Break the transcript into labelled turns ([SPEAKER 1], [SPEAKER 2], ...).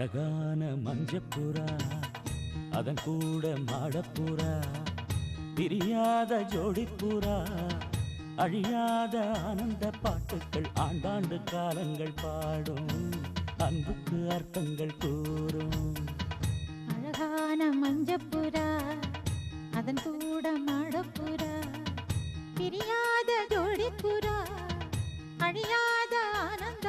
[SPEAKER 1] அழகான மஞ்சப்புறா அதன் கூட மாடப்புறா பிரியாத ஜோடிப்புறா அழியாத ஆனந்த பாட்டுக்கள் ஆண்டாண்டு காலங்கள் பாடும் அன்புக்கு அர்த்தங்கள் கூறும்
[SPEAKER 2] அழகான மஞ்சப்புறா அதன் கூட மாடப்புறா பிரியாத ஜோடிப்புறா அழியாத ஆனந்த